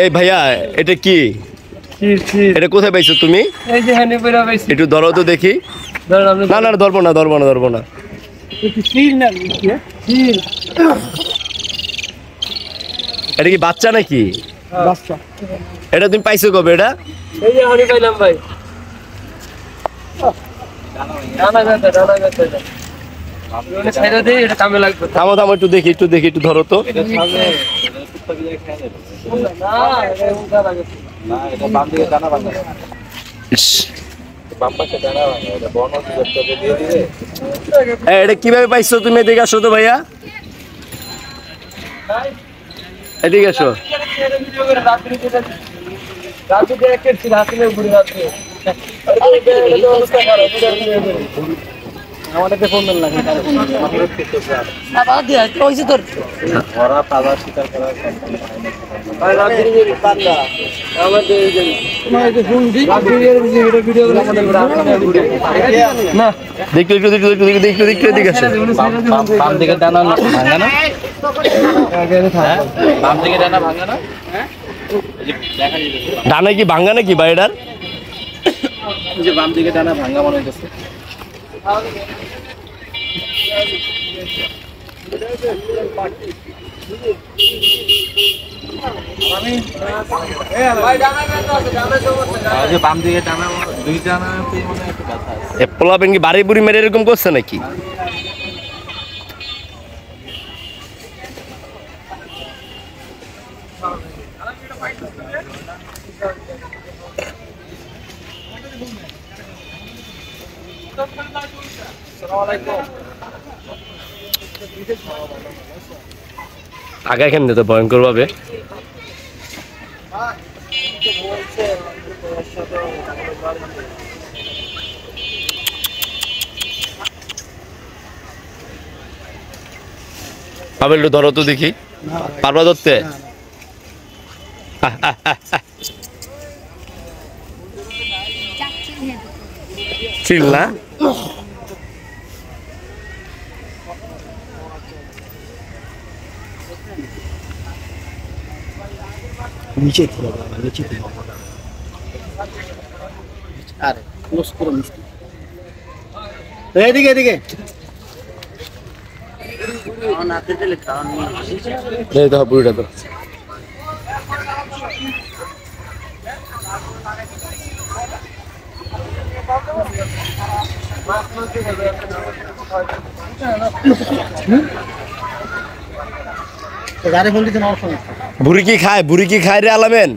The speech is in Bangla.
এই ভাইয়া এটা কি? এটা কোথায় পাইছো তুমি? এই যে হানি পয়রা পাইছি। একটু ধরো তো দেখি। না না ধরবো না ধরবো না ধরবো না। এটা কি বাচ্চা নাকি? বাচ্চা। এটা তুমি পাইছো কবে এটা? এই যে হানি পাইলাম ভাই। ডানা গাছে এটা। এটা ছাইরা দেই, এটা কামে লাগবে। থামো থামো একটু দেখি একটু ধরো তো। এটা সামনে এটা কুত্তা দিয়ে খেয়ে নেবে। না, এটা উল্টা লাগে। না, এটা বাম দিকে ডানা ভাঙা। বাম পাশে ডানা ভাঙা, এটা বন অধিদপ্তরে দিয়ে দিবে। এটা কিভাবে পাইছো তুমি? এদিকে আসো তো ভাইয়া, এদিকে আসো। আমাদেরকে ফোন দেন লাগে ওরা পালা শিকার করার না দেখতে এদিকে আসো। বাম দিকে ডানা ভাঙা না? বাম দিকে ডানা ভাঙা না? ডানা কি ভাঙ্গা নাকি বা এটার? যে বাম দিকে ডানা ভাঙা মনে হইতেছে। বাম দিকে ডানা দুই ডানা মানে একটু ব্যথা আছে। পোলা পেঙ্গি বাড়ি বুড়ি মেরে এরকম করছে নাকি? আগায় কেমনে তো ভয়ঙ্কর ভাবে। পাবেল ধরো তো দেখি, পারবা ধরতে? চিল না? নিচে আরে ক্লোজ করো মিষ্টি। এদিকে দেখো বুড়িটা তো গাড়ি ফোন দিতে না। বুড়ি কি খায় রে আলামেন?